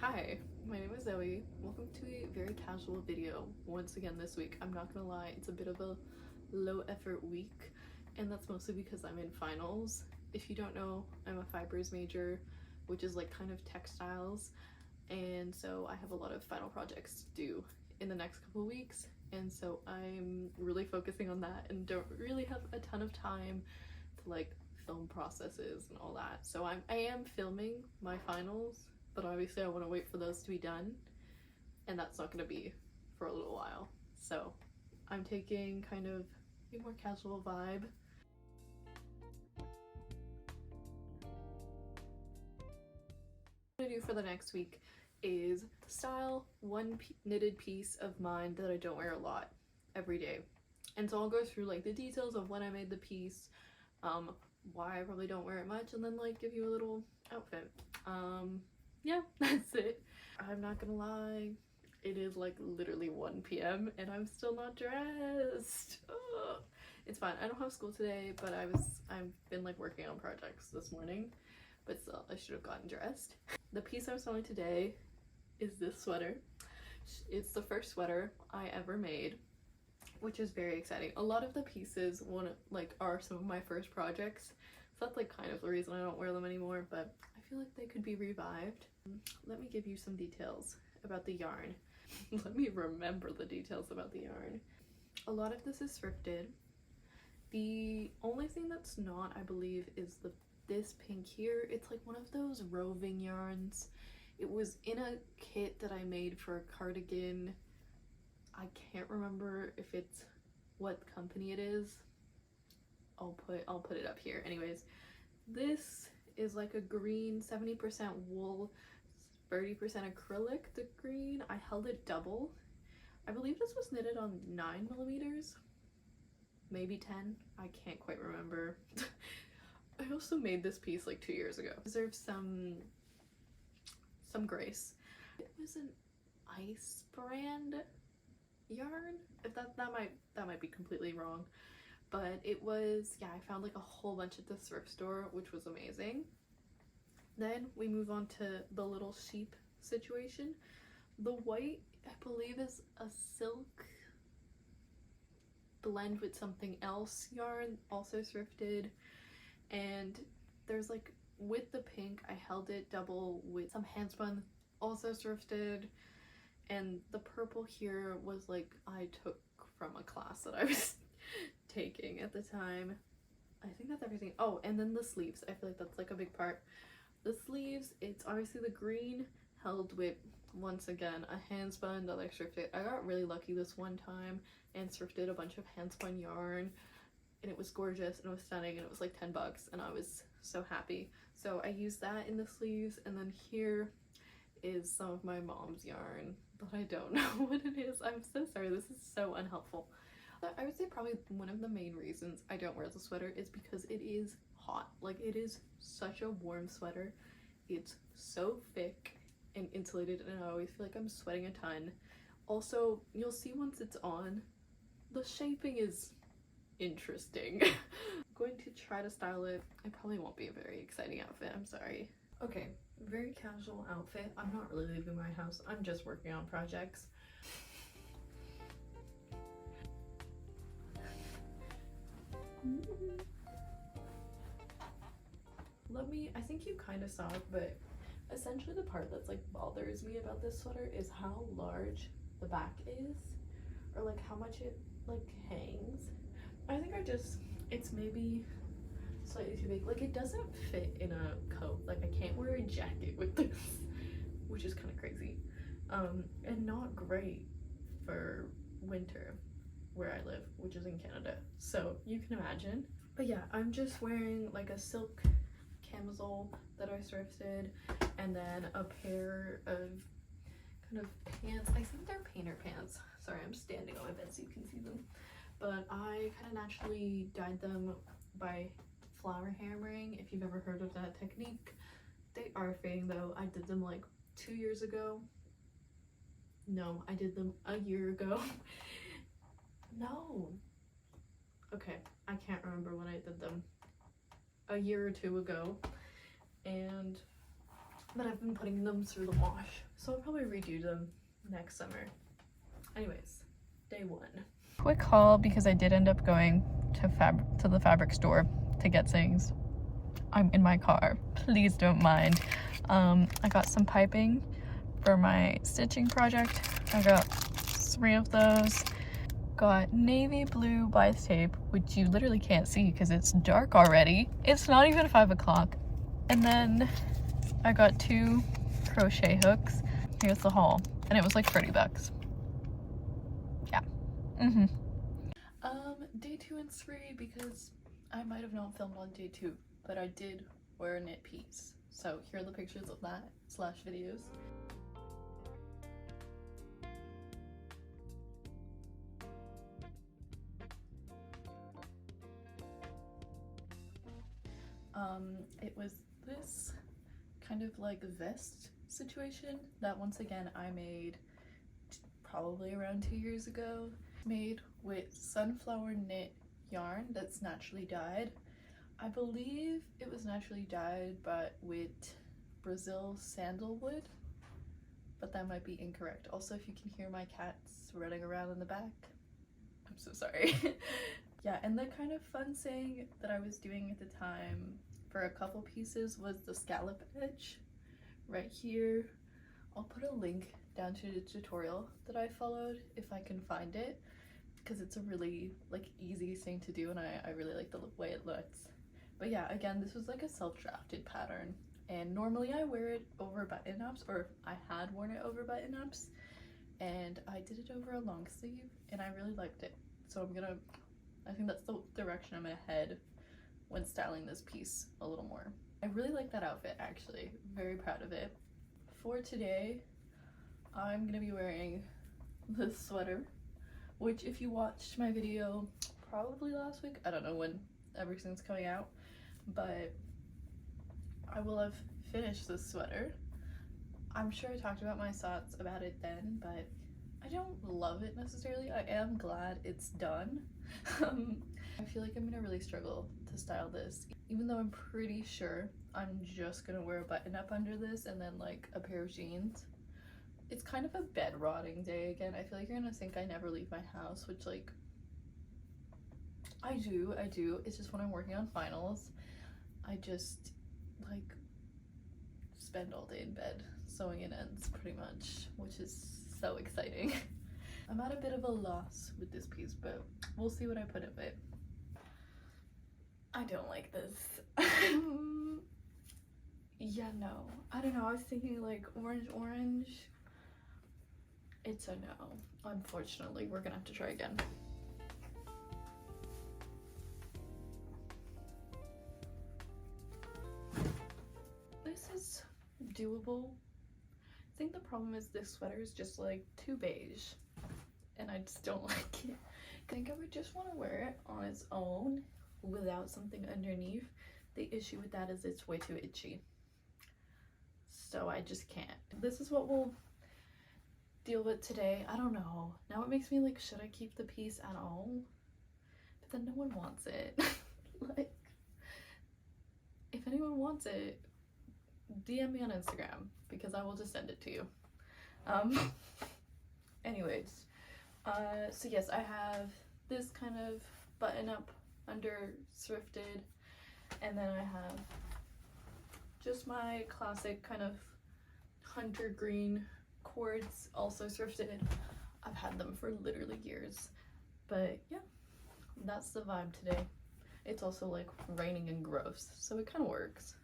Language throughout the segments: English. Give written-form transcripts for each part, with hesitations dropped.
Hi, my name is Zoe. Welcome to a very casual video once again this week. I'm not gonna lie, it's a bit of a low effort week, and that's mostly because I'm in finals. If you don't know, I'm a fibers major, which is like kind of textiles, and so I have a lot of final projects to do in the next couple of weeks, and so I'm really focusing on that and don't really have a ton of time to like film processes and all that. So I am filming my finals, but obviously I want to wait for those to be done, and that's not going to be for a little while. So I'm taking kind of a more casual vibe. What I'm going to do for the next week is style one knitted piece of mine that I don't wear a lot every day. And so I'll go through like the details of when I made the piece, why I probably don't wear it much, and then like give you a little outfit. Yeah, that's it. I'm not gonna lie, it is like literally 1 p.m. and I'm still not dressed. Ugh. It's fine, I don't have school today, but I've been like working on projects this morning, but still I should have gotten dressed. The piece I'm selling today is this sweater. It's the first sweater I ever made, which is very exciting. A lot of the pieces are some of my first projects, so that's like kind of the reason I don't wear them anymore, but I feel like they could be revived. Let me give you some details about the yarn. Let me remember the details about the yarn. A lot of this is thrifted. The only thing that's not, I believe, is this pink here. It's like one of those roving yarns. It was in a kit that I made for a cardigan. I can't remember if it's what company it is. I'll put it up here. Anyways, this is like a green, 70% wool, 30% acrylic. The green, I held it double. I believe this was knitted on 9mm, maybe 10. I can't quite remember. I also made this piece like 2 years ago. It deserves some grace. It was an Ice brand yarn. If that might be completely wrong, but it was, yeah, I found like a whole bunch at the thrift store, which was amazing. Then we move on to the little sheep situation. The white, I believe, is a silk blend with something else yarn, also thrifted. And there's like, with the pink, I held it double with some handspun, also thrifted. And the purple here was like I took from a class that I was taking at the time. I think that's everything. Oh, and then the sleeves. I feel like that's like a big part. The sleeves, it's obviously the green held with, once again, a handspun that I thrifted. I got really lucky this one time and thrifted a bunch of handspun yarn, and it was gorgeous and it was stunning and it was like 10 bucks and I was so happy. So I used that in the sleeves, and then here is some of my mom's yarn, but I don't know what it is. I'm so sorry, this is so unhelpful. I would say probably one of the main reasons I don't wear the sweater is because it is hot. Like, it is such a warm sweater. It's so thick and insulated, and I always feel like I'm sweating a ton. Also, you'll see once it's on, the shaping is interesting. I'm going to try to style it. It probably won't be a very exciting outfit, I'm sorry. Okay, very casual outfit. I'm not really leaving my house. I'm just working on projects. I think you kind of saw it, but essentially the part that's like bothers me about this sweater is how large the back is, or like how much it like hangs. I think it's maybe slightly too big. Like, it doesn't fit in a coat. Like, I can't wear a jacket with this, which is kind of crazy, and not great for winter where I live, which is in Canada, so you can imagine. But yeah, I'm just wearing like a silk camisole that I thrifted, and then a pair of kind of pants. I think they're painter pants. Sorry, I'm standing on my bed so you can see them, but I kind of naturally dyed them by flower hammering, if you've ever heard of that technique. They are fading though. I did them like 2 years ago. No, I did them a year ago. No. Okay, I can't remember when I did them. A year or two ago. And but I've been putting them through the wash, so I'll probably redo them next summer. Anyways, day 1. Quick haul because I did end up going to the fabric store to get things. I'm in my car, please don't mind. I got some piping for my stitching project. I got 3 of those. Got navy blue bias tape, which you literally can't see because it's dark already. It's not even 5 o'clock. And then I got 2 crochet hooks. Here's the haul, and it was like 30 bucks. Yeah. Day 2 and 3, because I might have not filmed on day 2, but I did wear a knit piece. So here are the pictures of that / videos. It was this kind of like vest situation that once again I made probably around 2 years ago. Made with sunflower knit yarn that's naturally dyed. I believe it was naturally dyed but with Brazil sandalwood, but that might be incorrect. Also, if you can hear my cats running around in the back, I'm so sorry. Yeah, and the kind of fun saying that I was doing at the time for a couple pieces was the scallop edge right here. I'll put a link down to the tutorial that I followed if I can find it, because it's a really like easy thing to do and I really like the way it looks. But yeah, again, this was like a self-drafted pattern, and normally I wear it over button-ups, or I had worn it over button-ups, and I did it over a long sleeve and I really liked it. So I think that's the direction I'm gonna head when styling this piece a little more. I really like that outfit actually, very proud of it. For today, I'm gonna be wearing this sweater, which if you watched my video probably last week, I don't know when everything's coming out, but I will have finished this sweater. I'm sure I talked about my thoughts about it then, but I don't love it necessarily. I am glad it's done. I feel like I'm gonna really struggle to style this, even though I'm pretty sure I'm just gonna wear a button up under this and then like a pair of jeans. It's kind of a bed rotting day again. I feel like you're gonna think I never leave my house, which like I do. It's just when I'm working on finals, I just like spend all day in bed sewing in ends pretty much, which is so exciting. I'm at a bit of a loss with this piece, but we'll see what I put of it. I don't like this. Yeah, no. I don't know. I was thinking like orange. It's a no. Unfortunately, we're gonna have to try again. This is doable. I think the problem is this sweater is just like too beige, and I just don't like it. I think I would just want to wear it on its own without something underneath. The issue with that is it's way too itchy, so I just can't. This is what we'll deal with today. I don't know. Now it makes me like, should I keep the piece at all? But then no one wants it. Like, if anyone wants it, DM me on Instagram because I will just send it to you. Anyways, so yes, I have this kind of button up under thrifted, and then I have just my classic kind of hunter green cords, also thrifted. I've had them for literally years, but yeah, that's the vibe today. It's also like raining and gross, so it kind of works.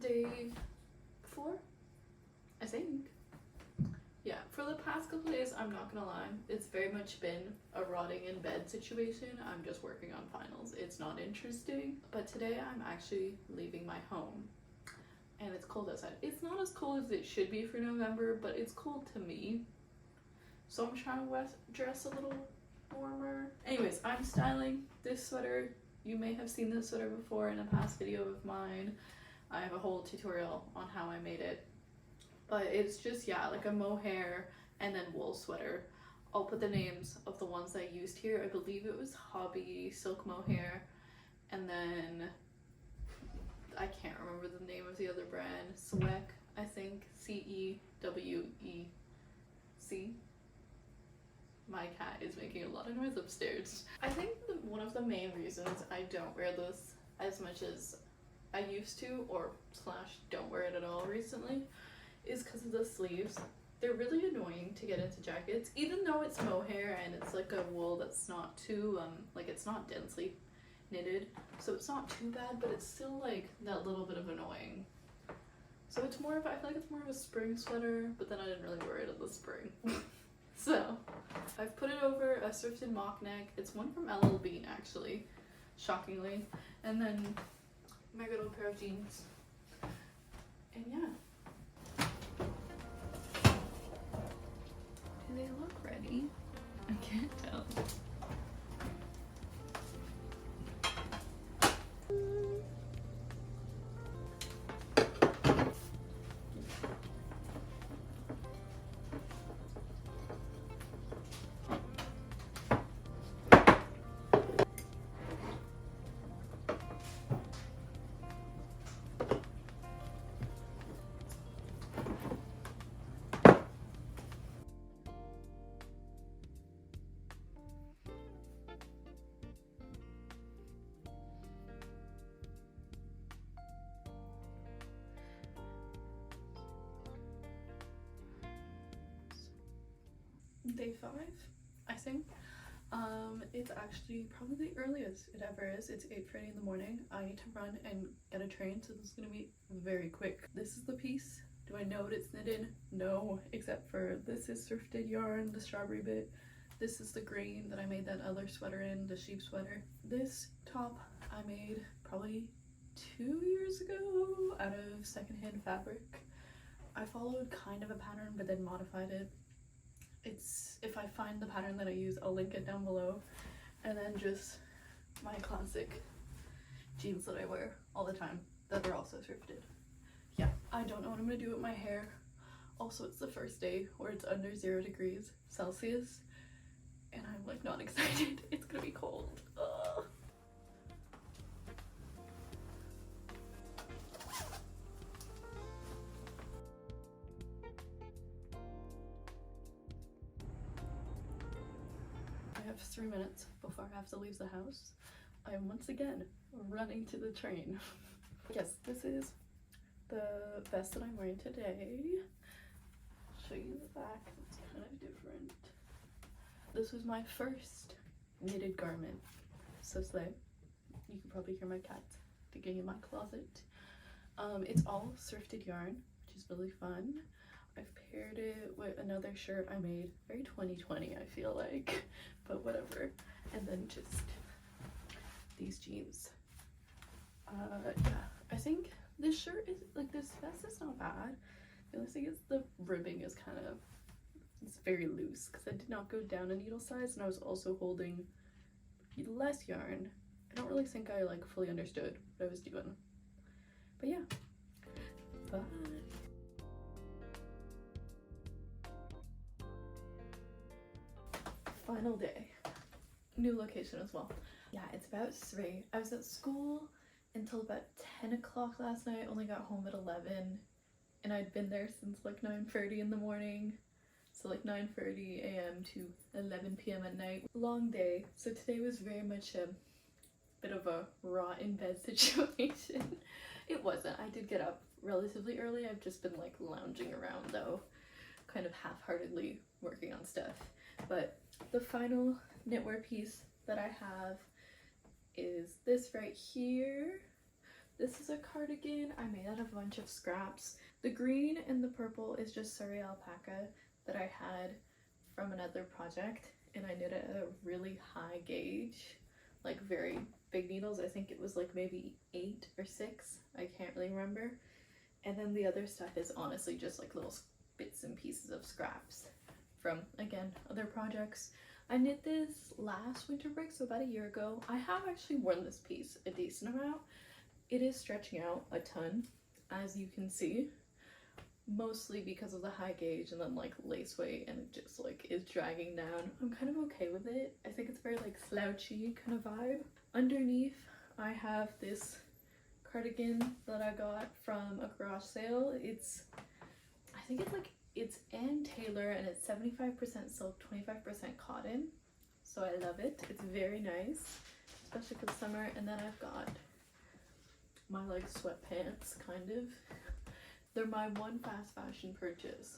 Day 4, I think. Yeah, for the past couple days, I'm not gonna lie, it's very much been a rotting in bed situation. I'm just working on finals. It's not interesting. But today I'm actually leaving my home and it's cold outside. It's not as cold as it should be for November, but it's cold to me. So I'm trying to dress a little warmer. Anyways, I'm styling this sweater. You may have seen this sweater before in a past video of mine. I have a whole tutorial on how I made it. But it's just, yeah, like a mohair and then wool sweater. I'll put the names of the ones I used here. I believe it was Hobby Silk Mohair, and then I can't remember the name of the other brand. Cewec, I think. C-E-W-E-C. My cat is making a lot of noise upstairs. I think one of the main reasons I don't wear this as much as I used to, or slash don't wear it at all recently, is because of the sleeves. They're really annoying to get into jackets, even though it's mohair and it's like a wool that's not too like it's not densely knitted, so it's not too bad, but it's still like that little bit of annoying. So it's more of, I feel like it's more of a spring sweater, but then I didn't really wear it in the spring. So I've put it over a thrifted mock neck. It's one from LL Bean actually, shockingly, and then my good old pair of jeans, and yeah. Do they look ready? I can't tell. Day 5, I think. It's actually probably the earliest it ever is. It's 8:30 in the morning. I need to run and get a train, so this is gonna be very quick. This is the piece. Do I know what it's knitted? No, except for this is thrifted yarn, the strawberry bit. This is the green that I made that other sweater in, the sheep sweater. This top I made probably 2 years ago out of secondhand fabric. I followed kind of a pattern but then modified it. It's, if I find the pattern that I use, I'll link it down below. And then just my classic jeans that I wear all the time that are also thrifted. Yeah, I don't know what I'm gonna do with my hair. Also, it's the first day where it's under 0 degrees Celsius and I'm like not excited. It's gonna be cold. Ugh. I have 3 minutes before I have to leave the house. I am once again running to the train. Yes, this is the vest that I'm wearing today. I'll show you the back. It's kind of different. This was my first knitted garment. So slay. You can probably hear my cat digging in my closet. It's all thrifted yarn, which is really fun. I've paired it with another shirt I made, very 2020 I feel like, but whatever. And then just these jeans. Yeah, I think this shirt is, like, this vest is not bad. The only thing is the ribbing is kind of, it's very loose because I did not go down a needle size and I was also holding less yarn. I don't really think I like fully understood what I was doing. But yeah, bye. Final day. New location as well. Yeah, it's about 3. I was at school until about 10 o'clock last night. Only got home at 11 and I'd been there since like 9:30 in the morning. So like 9:30 a.m. to 11 p.m. at night. Long day. So today was very much a bit of a raw in bed situation. It wasn't. I did get up relatively early. I've just been like lounging around though, kind of half-heartedly working on stuff. But the final knitwear piece that I have is this right here. This is a cardigan I made out of a bunch of scraps. The green and the purple is just Surrey alpaca that I had from another project, and I knit it at a really high gauge, like very big needles. I think it was like maybe 8 or 6, I can't really remember. And then the other stuff is honestly just like little bits and pieces of scraps from, again, other projects. I knit this last winter break, so about a year ago. I have actually worn this piece a decent amount. It is stretching out a ton, as you can see, mostly because of the high gauge and then like lace weight, and it just like is dragging down. I'm kind of okay with it. I think it's very like slouchy kind of vibe. Underneath I have this cardigan that I got from a garage sale. I think it's Ann Taylor, and it's 75% silk, 25% cotton. So I love it. It's very nice, especially for the summer. And then I've got my like sweatpants, kind of. They're my one fast fashion purchase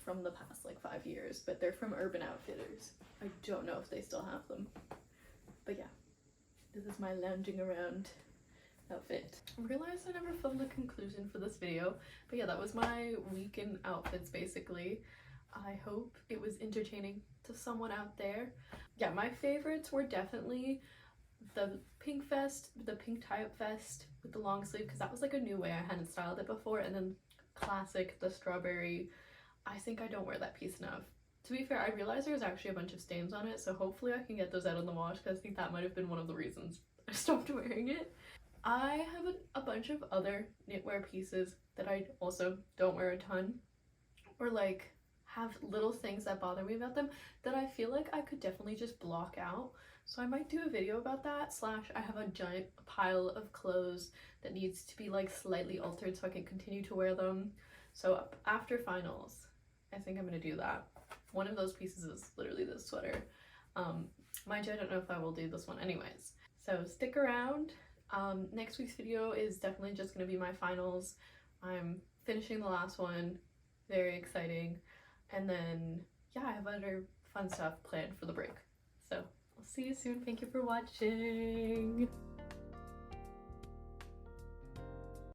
from the past like 5 years, but they're from Urban Outfitters. I don't know if they still have them. But yeah, this is my lounging around outfit. I realized I never filmed a conclusion for this video, but yeah, that was my week in outfits basically. I hope it was entertaining to someone out there. Yeah, my favorites were definitely the pink vest, the pink tie-up vest with the long sleeve, because that was like a new way, I hadn't styled it before. And then classic, the strawberry. I think I don't wear that piece enough. To be fair, I realized there was actually a bunch of stains on it, so hopefully I can get those out in the wash, because I think that might have been one of the reasons I stopped wearing it. I have a bunch of other knitwear pieces that I also don't wear a ton, or like have little things that bother me about them that I feel like I could definitely just block out. So I might do a video about that, slash I have a giant pile of clothes that needs to be like slightly altered so I can continue to wear them. So after finals, I think I'm gonna do that. One of those pieces is literally this sweater. Mind you, I don't know if I will do this one anyways. So stick around. Next week's video is definitely just going to be my finals. I'm finishing the last one, very exciting, and then yeah, I have other fun stuff planned for the break. So I'll see you soon. Thank you for watching.